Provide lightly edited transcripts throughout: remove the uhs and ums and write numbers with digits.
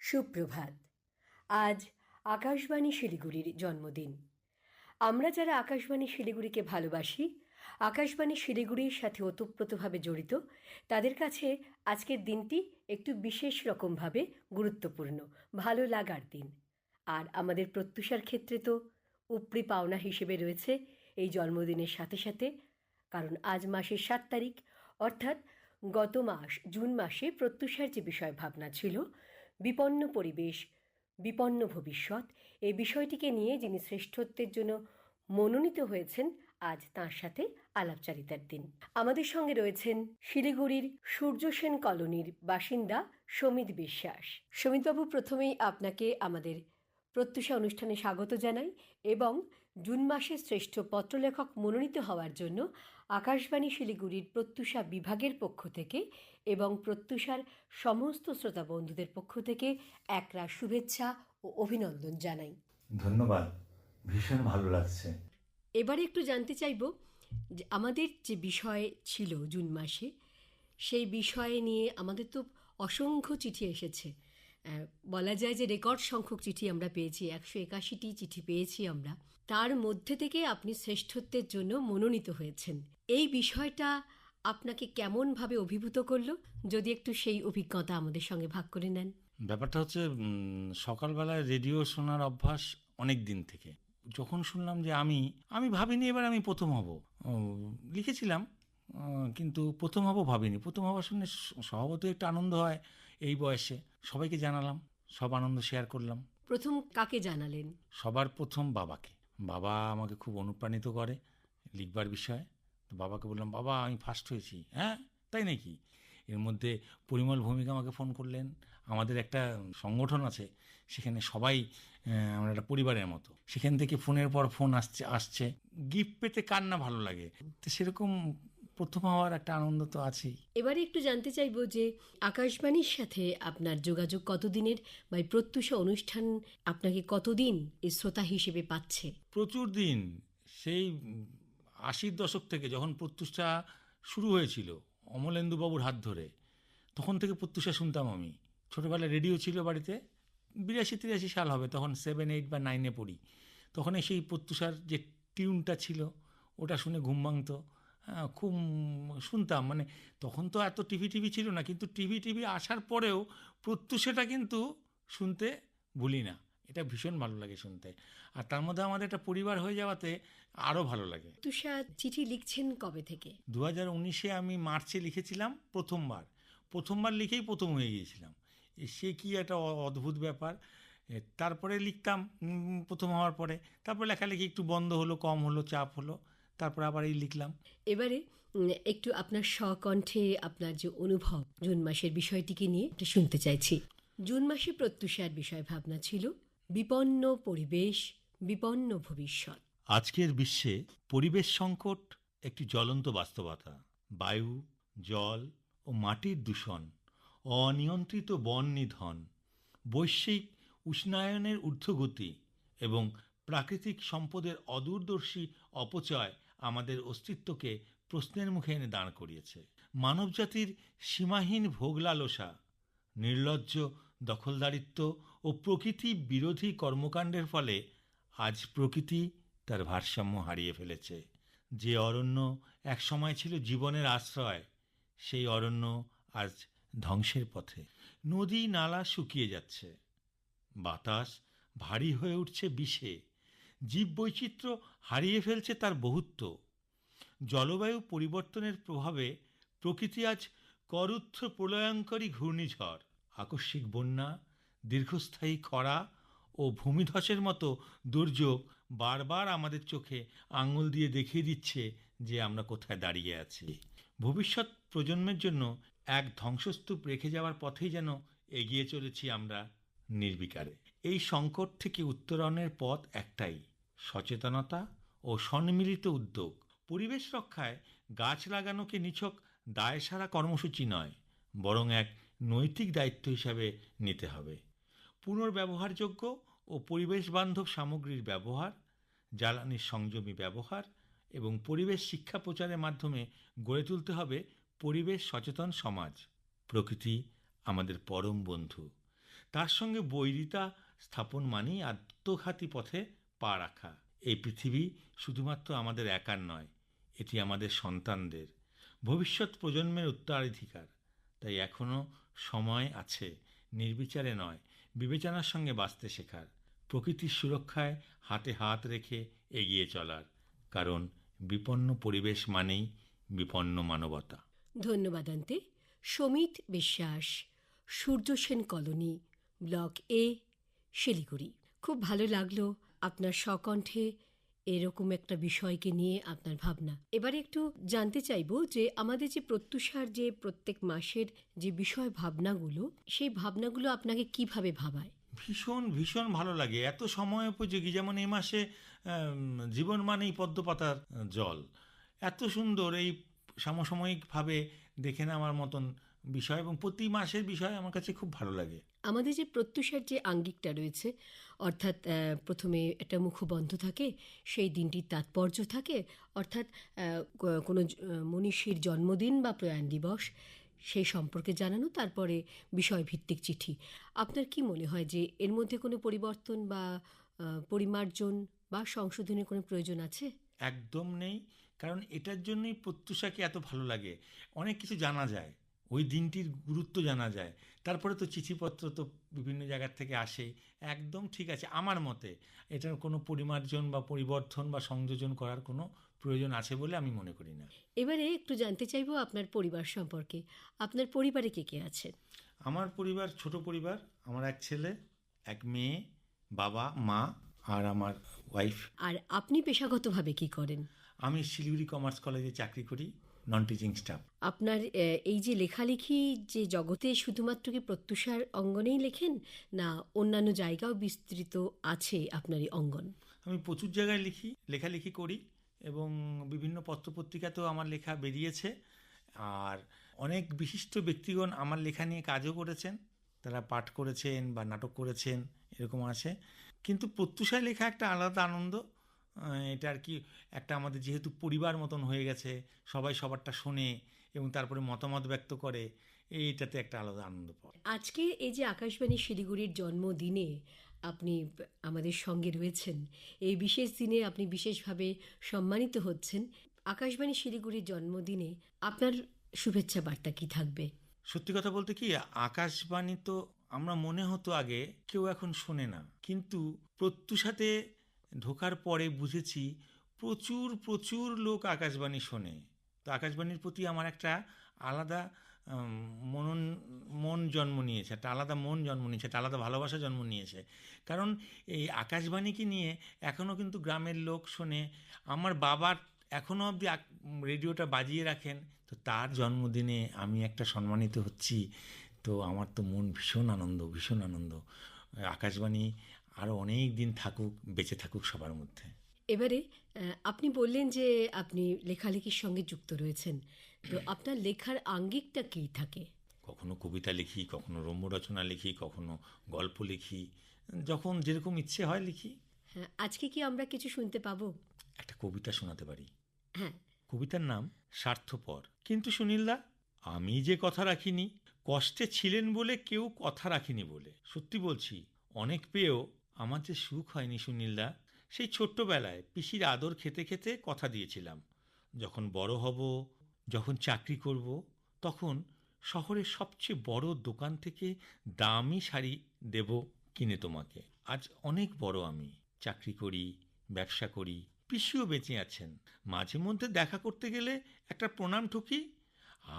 সুপ্রভাত। আজ আকাশবাণী শিলিগুড়ির জন্মদিন। আমরা যারা আকাশবাণী শিলিগুড়িকে ভালোবাসি, আকাশবাণী শিলিগুড়ির সাথে ওতপ্রোতভাবে জড়িত, তাদের কাছে আজকের দিনটি একটু বিশেষ রকমভাবে গুরুত্বপূর্ণ, ভালো লাগার দিন। আর আমাদের প্রত্যুষার ক্ষেত্রে তো উপরি পাওনা হিসেবে রয়েছে এই জন্মদিনের সাথে সাথে, কারণ আজ মাসের 7 তারিখ, অর্থাৎ গত মাস জুন মাসে প্রত্যুষার যে বিষয় ভাবনা ছিল, বিপন্ন পরিবেশ বিপন্ন ভবিষ্যৎ, এই বিষয়টিকে নিয়ে যিনি শ্রেষ্ঠত্বের জন্য মনোনীত হয়েছেন, আজ তাঁর সাথে আলাপচারিতার দিন। আমাদের সঙ্গে রয়েছেন শিলিগুড়ির সূর্যসেন কলোনির বাসিন্দা সমিত বিশ্বাস। সমিতবাবু, প্রথমেই আপনাকে আমাদের প্রত্যুষা অনুষ্ঠানে স্বাগত জানাই এবং জুন মাসের শ্রেষ্ঠ পত্রলেখক মনোনীত হওয়ার জন্য আকাশবাণী শিলিগুড়ির প্রত্যুষা বিভাগের পক্ষ থেকে এবং প্রত্যুষার সমস্ত শ্রোতা বন্ধুদের পক্ষ থেকে একরা শুভেচ্ছা ও অভিনন্দন জানাই। ধন্যবাদ, ভীষণ ভালো লাগছে। এবারে একটু জানতে চাইব যে আমাদের যে বিষয় ছিল জুন মাসে, সেই বিষয়ে নিয়ে আমাদের তো অসংখ্য চিঠি এসেছে। বলা যায় যে রেকর্ড সংখ্যক চিঠি আমরা পেয়েছি, 181টি চিঠি পেয়েছি আমরা। তার মধ্যে থেকে আপনি শ্রেষ্ঠত্বের জন্য মনোনীত হয়েছেন। এই বিষয়টা আপনাকে কেমনভাবে অভিভূত করলো, যদি একটু সেই অভিজ্ঞতা আমাদের সঙ্গে ভাগ করে নেন। ব্যাপারটা হচ্ছে সকালবেলায় রেডিও শোনার অভ্যাস অনেক দিন থেকে। যখন শুনলাম যে আমি ভাবিনি এবার আমি প্রথম হব, লিখেছিলাম, কিন্তু প্রথম হব ভাবিনি। প্রথম হওয়ার শুনে স্বভাবতই একটা আনন্দ হয়। এই বয়সে সবাইকে জানালাম, সব আনন্দ শেয়ার করলাম। প্রথম কাকে জানালেন? সবার প্রথম বাবাকে। বাবা আমাকে খুব অনুপ্রাণিত করে লিখবার বিষয়ে। তো বাবাকে বললাম, বাবা আমি ফার্স্ট হয়েছি। হ্যাঁ, তাই নাকি? এর মধ্যে পরিমল ভূমিকা আমাকে ফোন করলেন। আমাদের একটা সংগঠন আছে, সেখানে সবাই আমরা একটা পরিবারের মতো। সেখান থেকে ফোনের পর ফোন আসছে। গিফট পেতে কার না ভালো লাগে? তো সেরকম প্রথম হওয়ার একটা আনন্দ তো আছেই। এবারে একটু জানতে চাইব যে আকাশবাণীর সাথে আপনার যোগাযোগ কতদিনের, বা এই প্রত্যুষা অনুষ্ঠান আপনাকে কতদিন এই শ্রোতা হিসেবে পাচ্ছে? প্রচুর দিন, সেই 80-র দশক থেকে যখন প্রত্যুষা শুরু হয়েছিল অমলেন্দুবাবুর হাত ধরে, তখন থেকে প্রত্যুষা শুনতাম আমি। ছোটোবেলায় রেডিও ছিল বাড়িতে, 82-83 সাল হবে, তখন 7, 8 বা 9-এ পড়ি। তখন সেই প্রত্যুষার যে টিউনটা ছিল, ওটা শুনে ঘুম ভাঙতো। খুব শুনতাম। মানে তখন তো এত টিভি ছিল না, কিন্তু টিভি আসার পরেও প্রত্যুষাটা কিন্তু শুনতে ভুলি না। এটা ভীষণ ভালো লাগে শুনতে। আর তার মধ্যে আমাদের একটা পরিবার হয়ে যাওয়াতে আরও ভালো লাগে। প্রত্যুষা চিঠি লিখছেন কবে থেকে? 2019-এ আমি মার্চে লিখেছিলাম প্রথমবার লিখেই প্রথম হয়ে গিয়েছিলাম। সে কি একটা অদ্ভুত ব্যাপার। তারপরে লিখতাম প্রথম হওয়ার পরে, তারপরে লেখালেখি একটু বন্ধ হলো, কম হলো, চাপ হলো, তারপরে আবার এই লিখলাম। এবারে একটু আপনার স্বকণ্ঠে আপনার যে অনুভব জুন মাসের বিষয়টিকে নিয়ে একটু শুনতে চাইছি। জুন মাসে প্রত্যুষার বিষয় ভাবনা ছিল বিপন্ন পরিবেশ বিপন্ন ভবিষ্যৎ। আজকের বিশ্বে পরিবেশ সংকট একটি জ্বলন্ত বাস্তবতা। বায়ু, জল ও মাটির দূষণ, অনিয়ন্ত্রিত বন নিধন, বৈশ্বিক উষ্ণায়নের ঊর্ধ্বগতি এবং প্রাকৃতিক সম্পদের অদূরদর্শী অপচয় আমাদের অস্তিত্বকে প্রশ্নের মুখে এনে দাঁড় করিয়েছে। মানবজাতির সীমাহীন ভোগলালসা, নির্লজ্জ দখলদারিত্ব ও প্রকৃতি বিরোধী কর্মকাণ্ডের ফলে আজ প্রকৃতি তার ভারসাম্য হারিয়ে ফেলেছে। যে অরণ্য একসময় ছিল জীবনের আশ্রয়, সেই অরণ্য আজ ধ্বংসের পথে। নদী নালা শুকিয়ে যাচ্ছে, বাতাস ভারী হয়ে উঠছে বিষে, জীববৈচিত্র্য হারিয়ে ফেলছে তার বহুত্ব। জলবায়ু পরিবর্তনের প্রভাবে প্রকৃতি আজ করুত্থ প্রলয়ঙ্করী ঘূর্ণিঝড়, আকস্মিক বন্যা, দীর্ঘস্থায়ী খরা ও ভূমিধসের মতো দুর্যোগ বারবার আমাদের চোখে আঙুল দিয়ে দেখিয়ে দিচ্ছে যে আমরা কোথায় দাঁড়িয়ে আছি। ভবিষ্যৎ প্রজন্মের জন্য এক ধ্বংসস্তূপ রেখে যাওয়ার পথেই যেন এগিয়ে চলেছি আমরা নির্বিকারে। এই সংকট থেকে উত্তরণের পথ একটাই, সচেতনতা ও সম্মিলিত উদ্যোগ। পরিবেশ রক্ষায় গাছ লাগানোকে নিছক দায়সারা কর্মসূচি নয়, বরং এক নৈতিক দায়িত্ব হিসাবে নিতে হবে। পুনর্ব্যবহারযোগ্য ও পরিবেশ বান্ধব সামগ্রীর ব্যবহার, জ্বালানির সংযমী ব্যবহার এবং পরিবেশ শিক্ষা প্রচারের মাধ্যমে গড়ে তুলতে হবে পরিবেশ সচেতন সমাজ। প্রকৃতি আমাদের পরম বন্ধু, তার সঙ্গে বৈরিতা স্থাপন মানেই আত্মঘাতী পথে পা রাখা। এই পৃথিবী শুধুমাত্র আমাদের একার নয়, এটি আমাদের সন্তানদের, ভবিষ্যৎ প্রজন্মের উত্তরাধিকার। তাই এখনও সময় আছে নির্বিচারে নয়, বিবেচনার সঙ্গে বাঁচতে শেখার, প্রকৃতির সুরক্ষায় হাতে হাত রেখে এগিয়ে চলার। কারণ বিপন্ন পরিবেশ মানেই বিপন্ন মানবতা। ধন্যবাদ আন্তে। Samit Biswas, Surya Sen colony, block A, Siliguri. খুব ভালো লাগলো আপনার স্বকণ্ঠে এরকম একটা বিষয়কে নিয়ে আপনার ভাবনা। এবারে একটু জানতে চাইবো যে আমাদের যে প্রত্যুষার যে প্রত্যেক মাসের যে বিষয় ভাবনাগুলো, সেই ভাবনাগুলো আপনাকে কিভাবে ভাবায়? ভীষণ ভীষণ ভালো লাগে, এত সময় উপযোগী। যেমন এই মাসে জীবন মানেই পদ্ম পাতার জল, এত সুন্দর এই সমসাময়িকভাবে দেখে নেওয়ার মতন বিষয়, এবং প্রতি মাসের বিষয় আমার কাছে খুব ভালো লাগে। আমাদের যে প্রত্যুষার যে আঙ্গিকটা রয়েছে, অর্থাৎ প্রথমে একটা মুখবন্ধ থাকে, সেই দিনটির তাৎপর্য থাকে, অর্থাৎ কোনো মনীষীর জন্মদিন বা প্রয়াণ দিবস সেই সম্পর্কে জানানো, তারপরে বিষয়ভিত্তিক চিঠি। আপনার কি মনে হয় যে এর মধ্যে কোনো পরিবর্তন বা পরিমার্জন বা সংশোধনের কোনো প্রয়োজন আছে? একদম নেই, কারণ এটার জন্যই প্রত্যুষাকে এত ভালো লাগে। অনেক কিছু জানা যায়, ওই দিনটির গুরুত্ব জানা যায়। তারপরে তো চিঠিপত্র তো বিভিন্ন জায়গার থেকে আসে। একদম ঠিক আছে, আমার মতে এটার কোনো পরিমার্জন বা পরিবর্তন বা সংযোজন করার কোনো প্রয়োজন আছে বলে আমি মনে করি না। এবারে একটু জানতে চাইবো আপনার পরিবার সম্পর্কে। আপনার পরিবারে কে কে আছেন? আমার পরিবার ছোট পরিবার, আমার এক ছেলে, এক মেয়ে, বাবা মা আর আমার ওয়াইফ। আর আপনি পেশাগতভাবে কি করেন? আমি শিলিগুড়ি কমার্স কলেজে চাকরি করি, নন টিচিং স্টাফ। আপনার এই যে লেখালেখি যে জগতে শুধুমাত্র কি প্রত্যুষার অঙ্গনেই লেখেন, না অন্যান্য জায়গাও বিস্তৃত আছে আপনার এই অঙ্গন? আমি প্রচুর জায়গায় লেখালেখি করি, এবং বিভিন্ন পত্রপত্রিকাতেও আমার লেখা বেরিয়েছে। আর অনেক বিশিষ্ট ব্যক্তিগণ আমার লেখা নিয়ে কাজও করেছেন, তারা পাঠ করেছেন বা নাটক করেছেন, এরকম আছে। কিন্তু প্রত্যুষায় লেখা একটা আলাদা আনন্দ। এটা আর কি একটা আমাদের যেহেতু পরিবার মতন হয়ে গেছে, সবাই সবারটা শোনে এবং তারপরে মতামত ব্যক্ত করে, এইটাতে একটা আলাদা আনন্দ পায়। আজকে এই যে আকাশবাণী শিলিগুড়ির জন্মদিনে আপনি আমাদের সঙ্গে রয়েছেন, এই বিশেষ দিনে আপনি বিশেষভাবে সম্মানিত হচ্ছেন। আকাশবাণী শিলিগুড়ির জন্মদিনে আপনার শুভেচ্ছা বার্তা কি থাকবে? সত্যি কথা বলতে কি, আকাশবাণী তো আমরা মনে হতো আগে কেউ এখন শোনে না, কিন্তু প্রত্যুষাতে ঢোকার পরে বুঝেছি প্রচুর প্রচুর লোক আকাশবাণী শোনে। তো আকাশবাণীর প্রতি আমার একটা আলাদা মনন মন জন্ম নিয়েছে, একটা আলাদা মন জন্ম নিয়েছে, একটা আলাদা ভালোবাসা জন্ম নিয়েছে। কারণ এই আকাশবাণীকে নিয়ে এখনও কিন্তু গ্রামের লোক শোনে। আমার বাবার এখনও অবধি রেডিওটা বাজিয়ে রাখেন। তো তার জন্মদিনে আমি একটা সম্মানিত হচ্ছি, তো আমার তো মন ভীষণ আনন্দ, ভীষণ আনন্দ। আকাশবাণী আরও অনেক দিন থাকুক, বেঁচে থাকুক সবার মধ্যে। এবারে আপনি বললেন যে আপনি লেখালেখির সঙ্গে যুক্ত রয়েছেন, তো আপনার লেখার আঙ্গিকটা কী থাকে? কখনো কবিতা লিখি, কখনো রম্য রচনা লিখি, কখনো গল্প লিখি, যখন যেরকম ইচ্ছে হয় লিখি। হ্যাঁ, আজকে কি আমরা কিছু শুনতে পাবো? একটা কবিতা শোনাতে পারি। হ্যাঁ। কবিতার নাম স্বার্থপর। কিন্তু সুনীলদা, আমি যে কথা রাখিনি, কষ্টে ছিলেন বলে কেউ কথা রাখিনি বলে। সত্যি বলছি, অনেক পেয়েও আমার যে সুখ হয়নি সুনীলদা। সেই ছোট্টবেলায় পিসির আদর খেতে খেতে কথা দিয়েছিলাম, যখন বড় হব, যখন চাকরি করব, তখন শহরের সবচেয়ে বড় দোকান থেকে দামি শাড়ি দেব কিনে তোমাকে। আজ অনেক বড়, আমি চাকরি করি, ব্যবসা করি, পিসিও বেঁচে আছেন। মাঝে মধ্যে দেখা করতে গেলে একটা প্রণাম ঠুকি,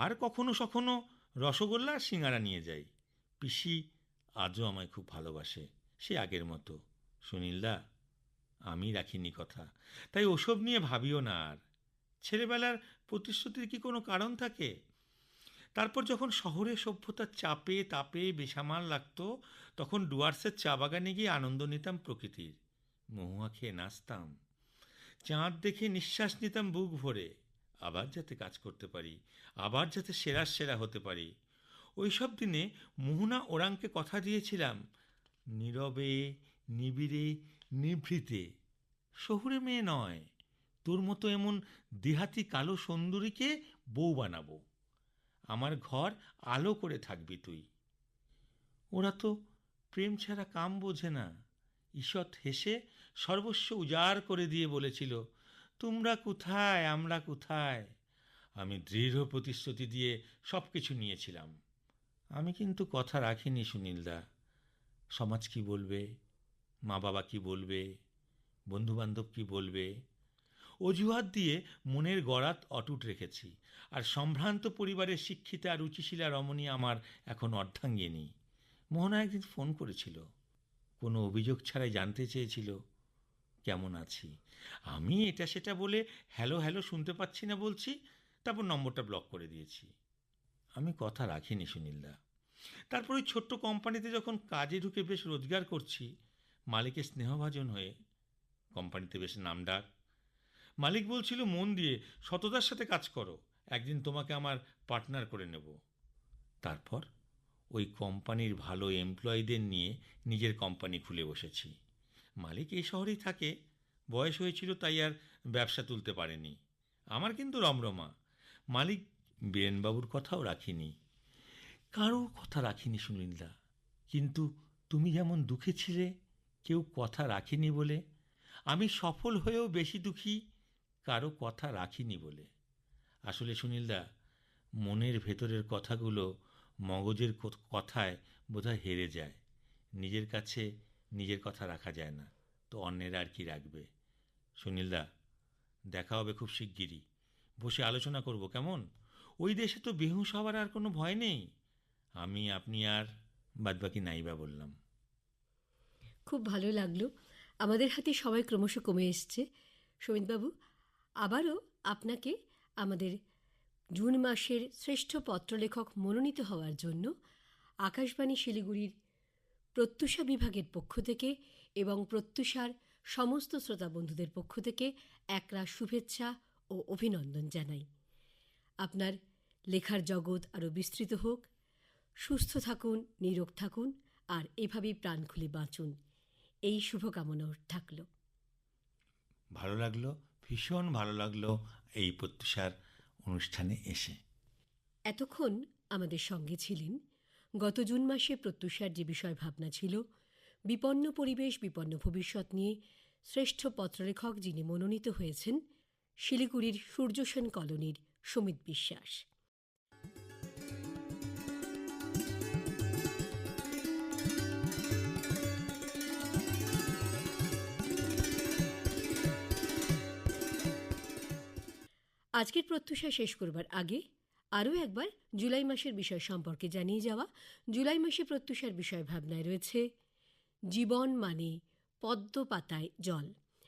আর কখনো সখনো রসগোল্লা সিঙ্গারা নিয়ে যাই। পিসি আজও আমায় খুব ভালোবাসে, সে আগের মতো। সুনীলদা, আমি রাখিনি কথা, তাই ওসব নিয়ে ভাবিও না আর। ছেলেবেলার প্রতিশ্রুতির কি কোনো কারণ থাকে? তারপর যখন শহরে সভ্যতার চাপে তাপে বেসামাল লাগতো, তখন ডুয়ার্সের চা বাগানে গিয়ে আনন্দ নিতাম প্রকৃতির। মহুয়া খেয়ে নাচতাম, চাঁদ দেখে নিঃশ্বাস নিতাম বুক ভরে, আবার যাতে কাজ করতে পারি, আবার যাতে সেরা সেরা হতে পারি। ওইসব দিনে মোহনা ওরাংকে কথা দিয়েছিলাম, নীরবে, নিবিড়ে, নিভৃতে। শহুরে মেয়ে নয়, তোর মতো এমন দেহাতি কালো সুন্দরীকে বউ বানাবো। আমার ঘর আলো করে থাকবি তুই। ওরা তো প্রেম ছাড়া কাম বোঝে না। ঈষৎ হেসে সর্বস্ব উজাড় করে দিয়ে বলেছিল, তোমরা কোথায়, আমরা কোথায়। আমি দৃঢ় প্রতিশ্রুতি দিয়ে সব কিছু নিয়েছিলাম। আমি কিন্তু কথা রাখিনি সুনীলদা। সমাজ কি বলবে, মা বাবা কি বলবে, বন্ধুবান্ধব কি বলবে, অজুহাত দিয়ে মনের গড়াত অটুট রেখেছি। আর সম্ভ্রান্ত পরিবারের শিক্ষিতা রুচিশীলা রমণী আমার এখন অর্ধাঙ্গিনী। মোহনা একদিন ফোন করেছিল, কোনো অভিযোগ ছাড়াই জানতে চেয়েছিল কেমন আছি। আমি এটা সেটা বলে হ্যালো হ্যালো শুনতে পাচ্ছি না বলছি, তারপর নম্বরটা ব্লক করে দিয়েছি। আমি কথা রাখিনি সুনীলদা। তারপর ওই ছোট্ট কোম্পানিতে যখন কাজে ঢুকে বেশ রোজগার করছি, মালিকের স্নেহভাজন হয়ে, কোম্পানিতে বেশ নামডাক। মালিক বলছিল, মন দিয়ে সততার সাথে কাজ করো, একদিন তোমাকে আমার পার্টনার করে নেব। তারপর ওই কোম্পানির ভালো এমপ্লয়ীদের নিয়ে নিজের কোম্পানি খুলে বসেছি। মালিক এই শহরেই থাকে, বয়স হয়েছিল তাই আর ব্যবসা তুলতে পারেনি। আমার কিন্তু রমরমা। মালিক বীরেনবাবুর কথাও রাখিনি, কারো কথা রাখিনি সুনীলদা। কিন্তু তুমি যেমন দুঃখে ছিলে কেউ কথা রাখিনি বলে, আমি সফল হয়েও বেশি দুঃখী কারো কথা রাখিনি বলে। আসলে সুনীলদা, মনের ভেতরের কথাগুলো মগজের কথায় বোধহয় হেরে যায়। নিজের কাছে নিজের কথা রাখা যায় না, তো অন্যেরা আর কি রাখবে। সুনীলদা, দেখা হবে খুব শিগগিরই, বসে আলোচনা করব কেমন? ওই দেশে তো বেহুশ হওয়ার আর কোনো ভয় নেই। আমি, আপনি আর বাদবাকি নাইবা বললাম। খুব ভালো লাগলো। আমাদের হাতে সময় ক্রমশ কমে এসছে। সমিতবাবু, আবারও আপনাকে আমাদের জুন মাসের শ্রেষ্ঠ পত্রলেখক মনোনীত হওয়ার জন্য আকাশবাণী শিলিগুড়ির প্রত্যুষা বিভাগের পক্ষ থেকে এবং প্রত্যুষার সমস্ত শ্রোতা বন্ধুদের পক্ষ থেকে একরাশ শুভেচ্ছা ও অভিনন্দন জানাই। আপনার লেখার জগৎ আরও বিস্তৃত হোক, সুস্থ থাকুন, নিরোগ থাকুন, আর এভাবেই প্রাণ খুলে বাঁচুন, এই শুভকামনা থাকল। ভালো লাগলো, ভীষণ ভালো লাগলো এই প্রত্যুষার অনুষ্ঠানে এসে। এতক্ষণ আমাদের সঙ্গে ছিলেন গত জুন মাসে প্রত্যুষার যে বিষয় ভাবনা ছিল, বিপন্ন পরিবেশ বিপন্ন ভবিষ্যৎ নিয়ে শ্রেষ্ঠ পত্রলেখক যিনি মনোনীত হয়েছেন, শিলিগুড়ির সূর্যসেন কলোনির সমিত বিশ্বাস। আজকের প্রত্যুষা শেষ করবার আগে আরও একবার জুলাই মাসের বিষয় সম্পর্কে জানিয়ে যাওয়া। জুলাই মাসে প্রত্যুষার বিষয় ভাবনায় রয়েছে জীবন মানে পদ্ম পাতায় জল।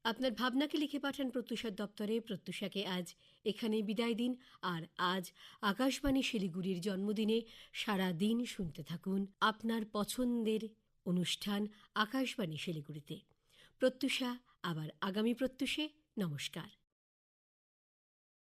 আপনার ভাবনাকে লিখে পাঠান প্রত্যুষার দপ্তরে। প্রত্যুষাকে আজ এখানেই বিদায় দিন। আর আজ আকাশবাণী শিলিগুড়ির জন্মদিনে সারা দিন শুনতে থাকুন আপনার পছন্দের অনুষ্ঠান আকাশবাণী শিলিগুড়িতে। প্রত্যুষা আবার আগামী প্রত্যুষে। নমস্কার।